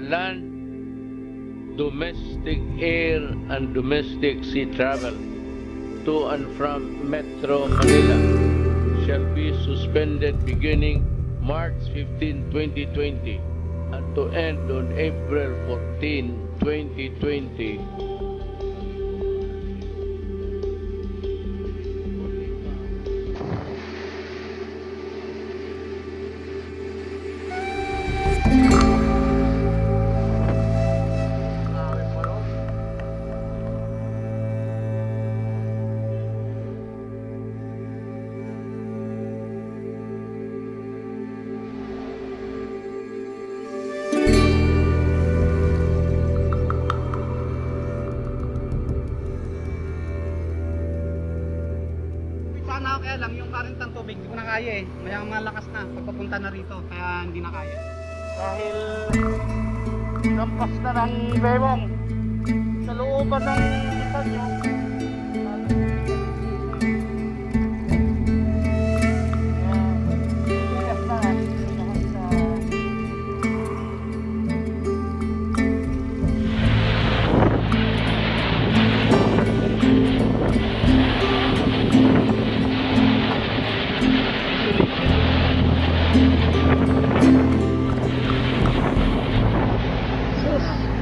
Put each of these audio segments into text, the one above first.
Land, domestic air and domestic sea travel to and from Metro Manila shall be suspended beginning March 15, 2020 and to end on April 14, 2020. Sana kaya lang yung current ng tubig, hindi ko na kaya eh. Mayang malakas na pagpapunta na rito, kaya hindi na kaya. Dahil lampas na ng bewang sa looban ng istanyo.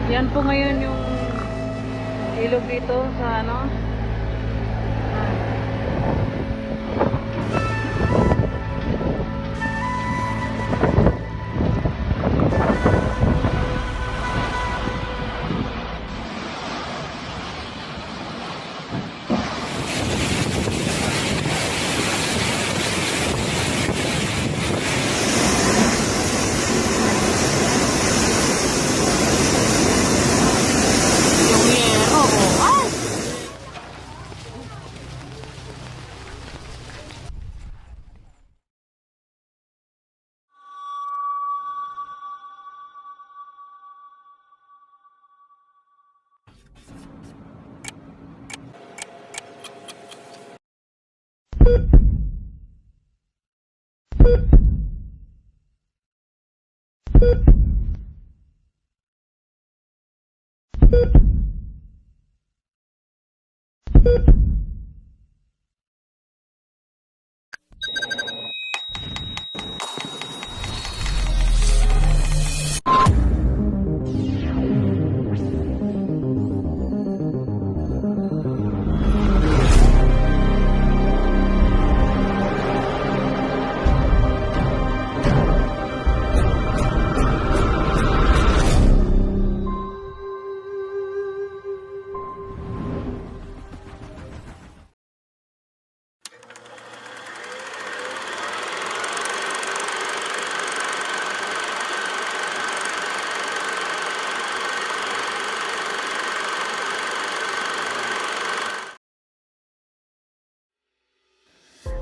Yan po ngayon yung ilog dito sa ano.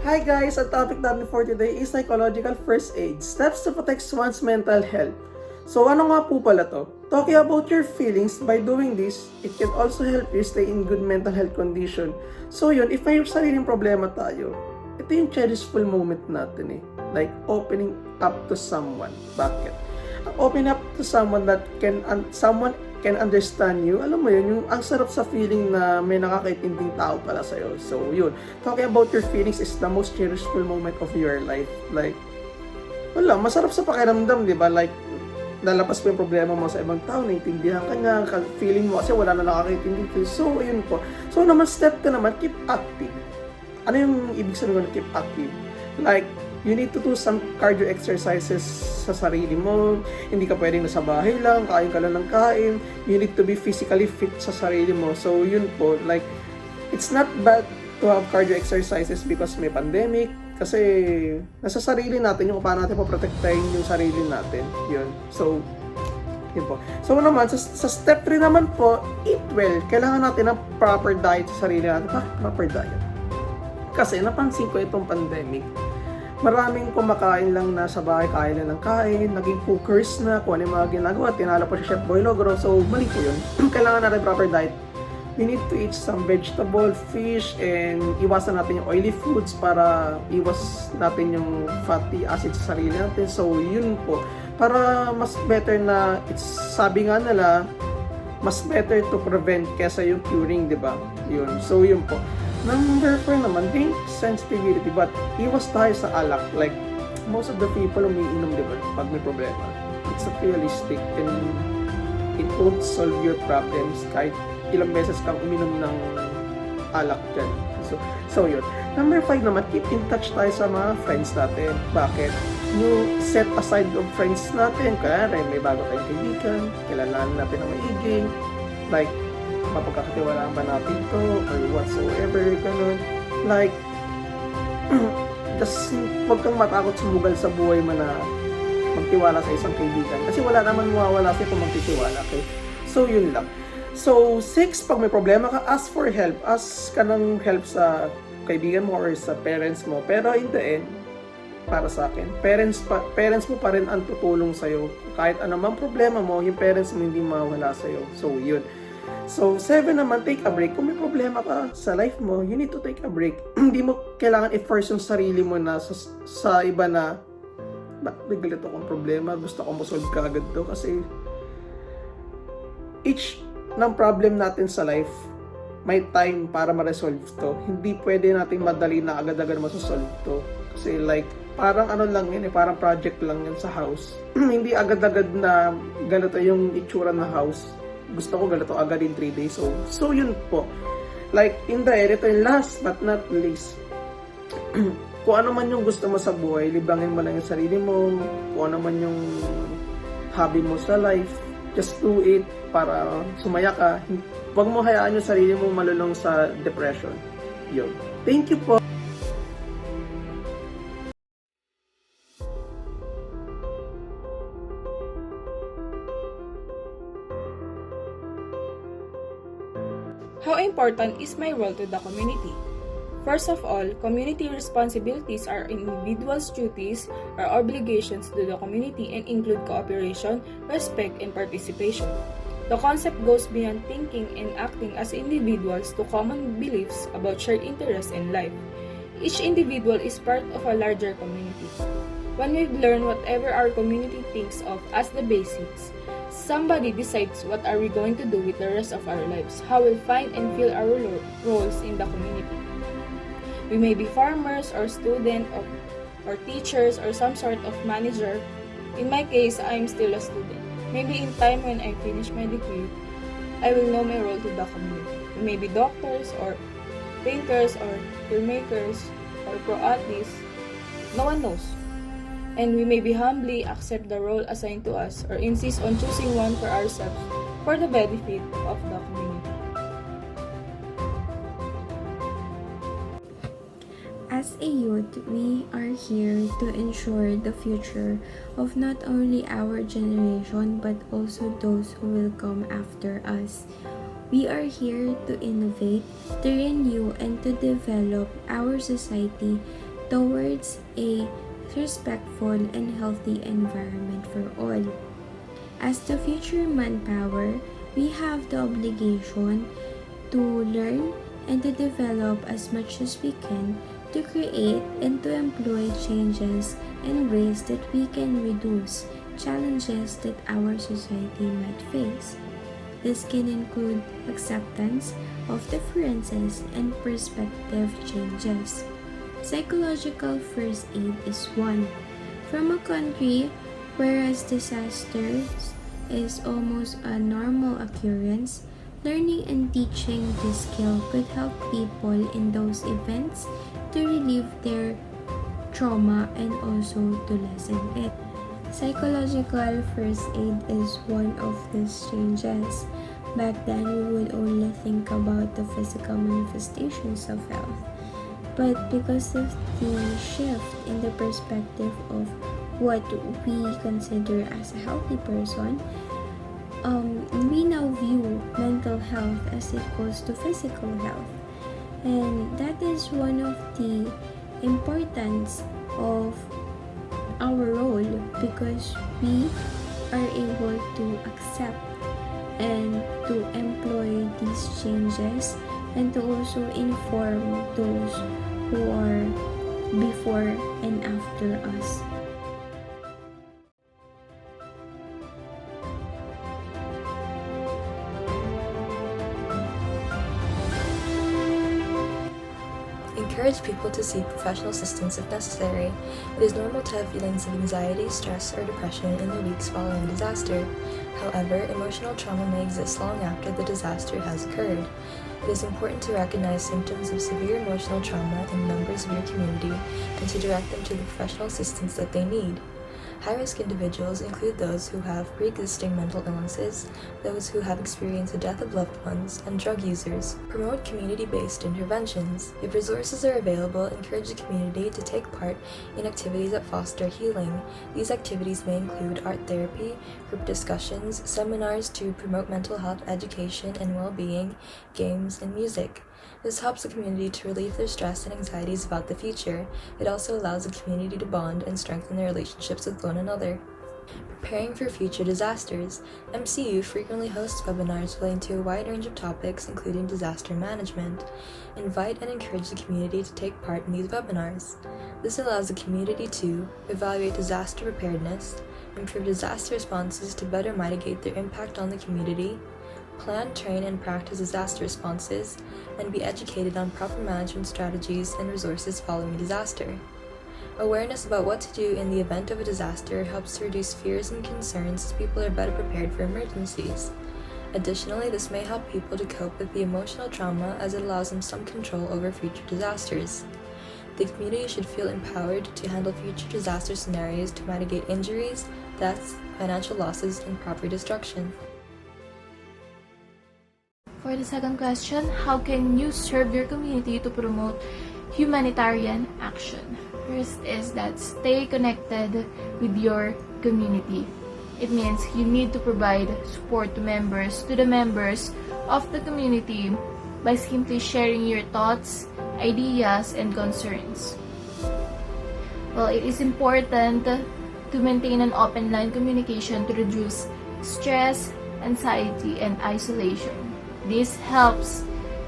Hi guys! Ang topic natin for today is psychological first aid, steps to protect one's mental health. So ano nga po pala to? Talking about your feelings, by doing this, it can also help you stay in good mental health condition. So yun, if may sariling problema tayo, ito yung cherishful moment natin eh. Like opening up to someone. Bakit? Open up to someone that someone can understand you. Alam mo yun, yung ang sarap sa feeling na may nakakaintinding tao pala sa'yo. So yun, talking about your feelings is the most cherishful moment of your life. Like, wala, masarap sa pakiramdam, di ba? Like, lalabas mo yung problema mo sa ibang tao, naintindihan ka nga, feeling mo kasi wala na nakakaintindi. So, yun po. So naman, step ka naman, keep active. Ano yung ibig sabihin ng keep active? Like, you need to do some cardio exercises sa sarili mo. Hindi ka pwedeng nasa bahay lang, kain ka lang ng kain. You need to be physically fit sa sarili mo. So, yun po. Like, it's not bad to have cardio exercises because may pandemic. Kasi, nasa sarili natin yung paano natin poprotektahin yung sarili natin. Yun. So, yun po. So, naman, sa step 3 naman po, eat well. Kailangan natin ng proper diet sa sarili natin. Bakit proper diet? Kasi, napansin ko itong pandemic, maraming kumakain lang na sa bahay, kain lang ng kain, naging cookers na, kung ano yung mga ginagawa, tinalo pa si Chef Boy Logro, so mali po yun. Kailangan natin proper diet we need to eat some vegetable, fish, and iwasan natin yung oily foods para iwas natin yung fatty acid sa sarili natin. So, yun po. Para mas better na, sabi nga nila, mas better to prevent kesa yung curing, di ba? Yun. So, yun po. Number 4 naman, drink sensitivity. But, iwas tayo sa alak. Like, most of the people umiinom, di ba? Pag may problema. It's not realistic and it won't solve your problems kahit ilang beses kang uminom ng alak dyan. So yun. Number 5 naman, keep in touch tayo sa mga friends natin. Bakit? You set aside of friends natin. Kaya may bago tayong kaibigan, kilalanin natin ng maigi. Like, mapagkakatiwalaan ba natin to or whatsoever, ganun. Like, just huwag kang matakot sumugal sa buhay mo na magtiwala sa isang kaibigan. Kasi wala naman mawawala sa'yo kung magtitiwala. Okay? So, yun lang. So, 6, pag may problema ka, ask for help. Ask ka ng help sa kaibigan mo or sa parents mo. Pero in the end, para sa akin, parents mo pa rin ang tutulong sa'yo. Kahit anumang problema mo, yung parents mo hindi mawala sa'yo. So, yun. So, 7 naman, take a break. Kung may problema ka sa life mo, you need to take a break. Hindi mo kailangan i-force yung sarili mo na sa iba na may ganito akong problema, gusto kong masolve ka agad to. Kasi each ng problem natin sa life, may time para ma-resolve to. Hindi pwede nating madali na agad-agad masosolve to. Kasi like, parang ano lang yun parang project lang yun sa house. Hindi agad-agad na ganito yung itsura ng house. Gusto ko ganito agad in 3 days. So yun po. Like, in the end, ito yung last but not least. Kung ano man yung gusto mo sa buhay, libangin mo lang yung sarili mo. Kung ano man yung hobby mo sa life, just do it para sumaya ka. Huwag mo hayaan yung sarili mo malulong sa depression. Yun. Thank you po. How important is my role to the community? First of all, community responsibilities are individuals' duties or obligations to the community and include cooperation, respect, and participation. The concept goes beyond thinking and acting as individuals to common beliefs about shared interests in life. Each individual is part of a larger community. When we've learned whatever our community thinks of as the basics, somebody decides what are we going to do with the rest of our lives, how we'll find and fill our roles in the community. We may be farmers or student or teachers or some sort of manager. In my case, I'm still a student. Maybe in time when I finish my degree, I will know my role to the community. We may be doctors or painters or filmmakers or pro athletes. No one knows. And we may be humbly accept the role assigned to us or insist on choosing one for ourselves for the benefit of the community. As a youth, we are here to ensure the future of not only our generation but also those who will come after us. We are here to innovate, to renew, and to develop our society towards a respectful and healthy environment for all. As the future manpower, we have the obligation to learn and to develop as much as we can to create and to employ changes and ways that we can reduce challenges that our society might face. This can include acceptance of differences and perspective changes. Psychological first aid is one. From a country whereas disasters is almost a normal occurrence, learning and teaching this skill could help people in those events to relieve their trauma and also to lessen it. Psychological first aid is one of these changes. Back then, we would only think about the physical manifestations of health. But because of the shift in the perspective of what we consider as a healthy person, we now view mental health as equals to physical health. And that is one of the importance of our role because we are able to accept and to employ these changes and to also inform those who are before and after us. Encourage people to seek professional assistance if necessary. It is normal to have feelings of anxiety, stress, or depression in the weeks following a disaster. However, emotional trauma may exist long after the disaster has occurred. It is important to recognize symptoms of severe emotional trauma in members of your community and to direct them to the professional assistance that they need. High-risk individuals include those who have pre-existing mental illnesses, those who have experienced the death of loved ones, and drug users. Promote community-based interventions. If resources are available, encourage the community to take part in activities that foster healing. These activities may include art therapy, group discussions, seminars to promote mental health education and well-being, games, and music. This helps the community to relieve their stress and anxieties about the future. It also allows the community to bond and strengthen their relationships with one another. Preparing for future disasters. MCU frequently hosts webinars relating to a wide range of topics, including disaster management. Invite and encourage the community to take part in these webinars. This allows the community to evaluate disaster preparedness, improve disaster responses to better mitigate their impact on the community, plan, train, and practice disaster responses, and be educated on proper management strategies and resources following a disaster. Awareness about what to do in the event of a disaster helps to reduce fears and concerns as people are better prepared for emergencies. Additionally, this may help people to cope with the emotional trauma as it allows them some control over future disasters. The community should feel empowered to handle future disaster scenarios to mitigate injuries, deaths, financial losses, and property destruction. For the second question, how can you serve your community to promote humanitarian action? First is that stay connected with your community. It means you need to provide support to the members of the community by simply sharing your thoughts, ideas, and concerns. Well, it is important to maintain an open line communication to reduce stress, anxiety, and isolation. This helps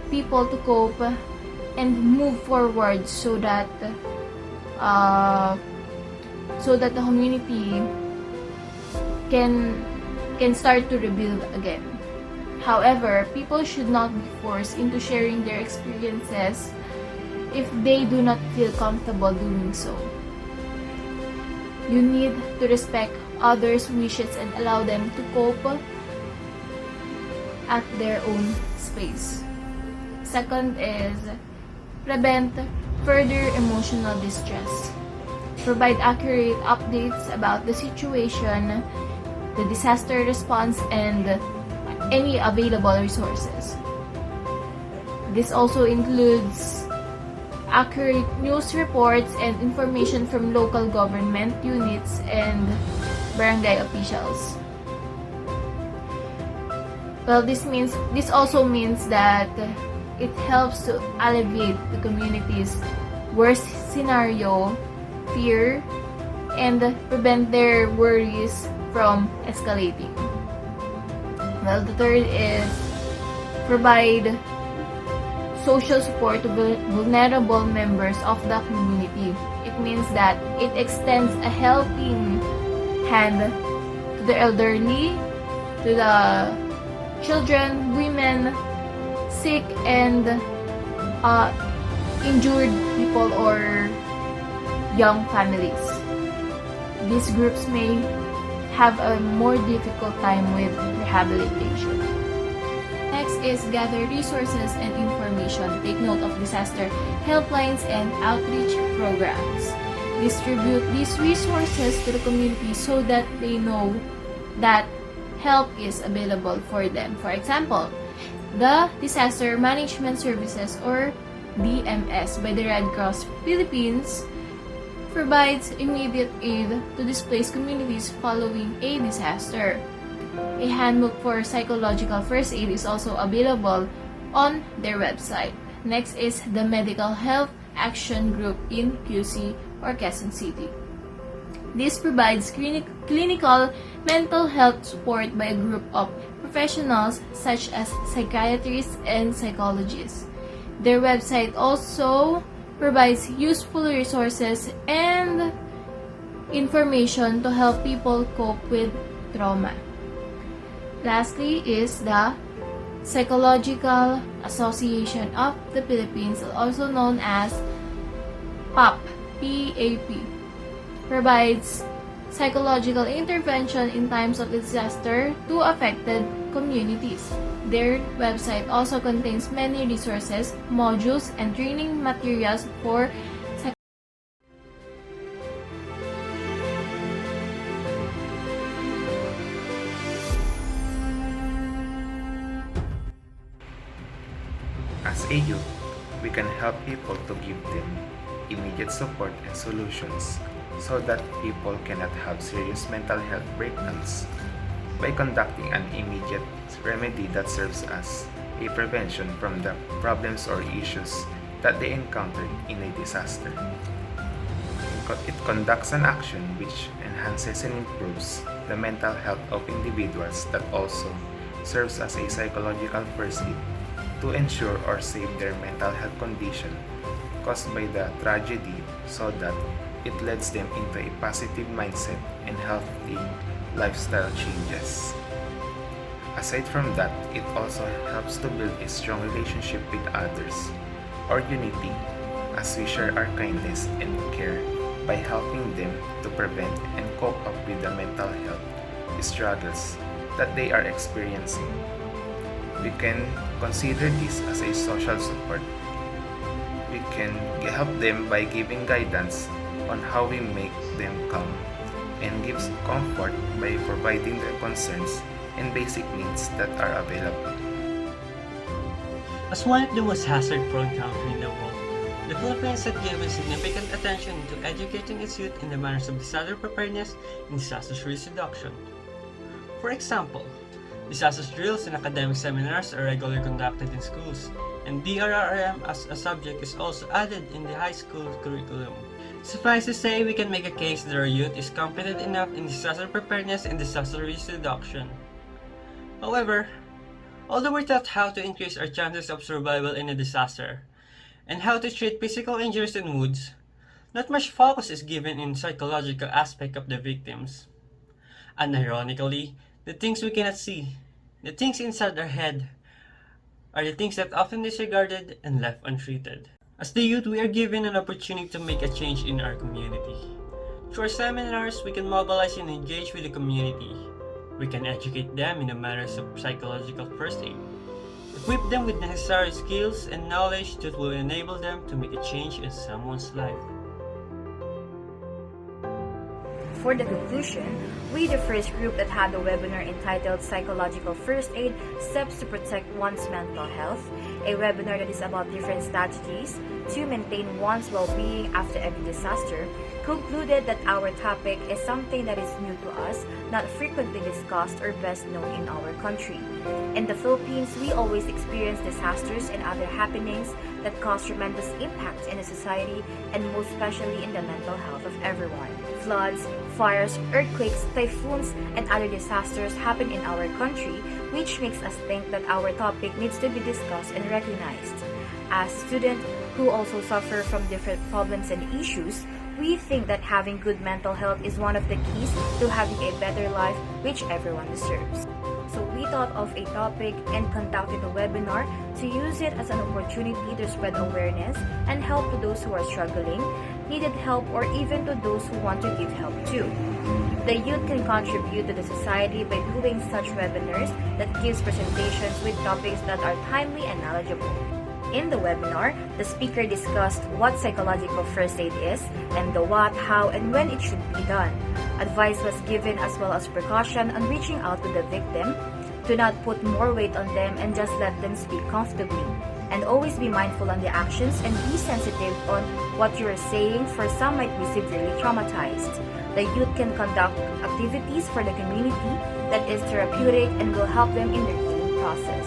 people to cope and move forward so that the community can start to rebuild again. However, people should not be forced into sharing their experiences if they do not feel comfortable doing so. You need to respect others' wishes and allow them to cope at their own space. Second is prevent further emotional distress. Provide accurate updates about the situation, the disaster response, and any available resources. This also includes accurate news reports and information from local government units and barangay officials. Well, this also means that it helps to alleviate the community's worst scenario, fear, and prevent their worries from escalating. Well, the third is provide social support to vulnerable members of the community. It means that it extends a helping hand to the elderly, to the children, women, sick, and injured people or young families. These groups may have a more difficult time with rehabilitation. Next is gather resources and information. Take note of disaster helplines and outreach programs. Distribute these resources to the community so that they know that help is available for them. For example, the Disaster Management Services or DMS by the Red Cross Philippines provides immediate aid to displaced communities following a disaster. A handbook for psychological first aid is also available on their website. Next is the Medical Health Action Group in QC or Quezon City. This provides clinical mental health support by a group of professionals such as psychiatrists and psychologists. Their website also provides useful resources and information to help people cope with trauma. Lastly is the Psychological Association of the Philippines, also known as PAP, PAP, provides psychological intervention in times of disaster to affected communities. Their website also contains many resources, modules, and training materials for As a youth, we can help people to give them immediate support and solutions so that people cannot have serious mental health breakdowns by conducting an immediate remedy that serves as a prevention from the problems or issues that they encountered in a disaster. It conducts an action which enhances and improves the mental health of individuals that also serves as a psychological first aid to ensure or save their mental health condition caused by the tragedy so that it leads them into a positive mindset and healthy lifestyle changes. Aside from that, it also helps to build a strong relationship with others or unity as we share our kindness and care by helping them to prevent and cope up with the mental health struggles that they are experiencing. We can consider this as a social support. We can help them by giving guidance on how we make them calm and gives comfort by providing their concerns and basic needs that are available. As one of the most hazard-prone countries in the world, the Philippines has given significant attention to educating its youth in the manners of disaster preparedness and disaster risk reduction. For example, disaster drills and academic seminars are regularly conducted in schools, and DRRM as a subject is also added in the high school curriculum. Suffice to say, we can make a case that our youth is competent enough in disaster preparedness and disaster risk reduction. However, although we're taught how to increase our chances of survival in a disaster, and how to treat physical injuries and wounds, not much focus is given in psychological aspect of the victims. And ironically, the things we cannot see, the things inside our head, are the things that often disregarded and left untreated. As the youth, we are given an opportunity to make a change in our community. Through our seminars, we can mobilize and engage with the community. We can educate them in the matters of psychological first aid. Equip them with necessary skills and knowledge that will enable them to make a change in someone's life. For the conclusion, we, the first group that had a webinar entitled Psychological First Aid, Steps to Protect One's Mental Health, a webinar that is about different strategies to maintain one's well-being after every disaster, concluded that our topic is something that is new to us, not frequently discussed or best known in our country. In the Philippines, we always experience disasters and other happenings that cause tremendous impact in the society and most especially in the mental health of everyone. Floods, fires, earthquakes, typhoons, and other disasters happen in our country, which makes us think that our topic needs to be discussed and recognized. As students who also suffer from different problems and issues, we think that having good mental health is one of the keys to having a better life, which everyone deserves. So we thought of a topic and conducted a webinar to use it as an opportunity to spread awareness and help to those who are struggling, needed help, or even to those who want to give help too. The youth can contribute to the society by doing such webinars that gives presentations with topics that are timely and knowledgeable. In the webinar, the speaker discussed what psychological first aid is and the what, how, and when it should be done. Advice was given as well as precaution on reaching out to the victim. Do not put more weight on them and just let them speak comfortably. And always be mindful on the actions and be sensitive on what you are saying, for some might be severely traumatized. The youth can conduct activities for the community that is therapeutic and will help them in their healing process.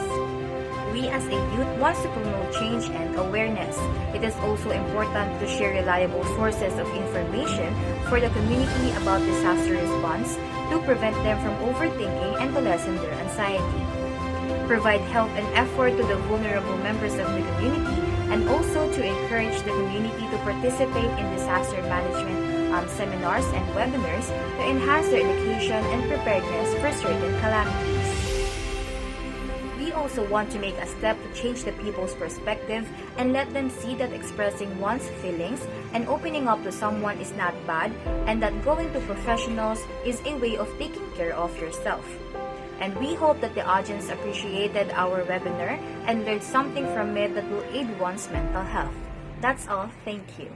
We as a youth want to promote change and awareness. It is also important to share reliable sources of information for the community about disaster response to prevent them from overthinking and to lessen their anxiety. Provide help and effort to the vulnerable members of the community, and also to encourage the community to participate in disaster management seminars and webinars to enhance their education and preparedness for certain calamities. We also want to make a step to change the people's perspective and let them see that expressing one's feelings and opening up to someone is not bad, and that going to professionals is a way of taking care of yourself. And we hope that the audience appreciated our webinar and learned something from it that will aid one's mental health. That's all. Thank you.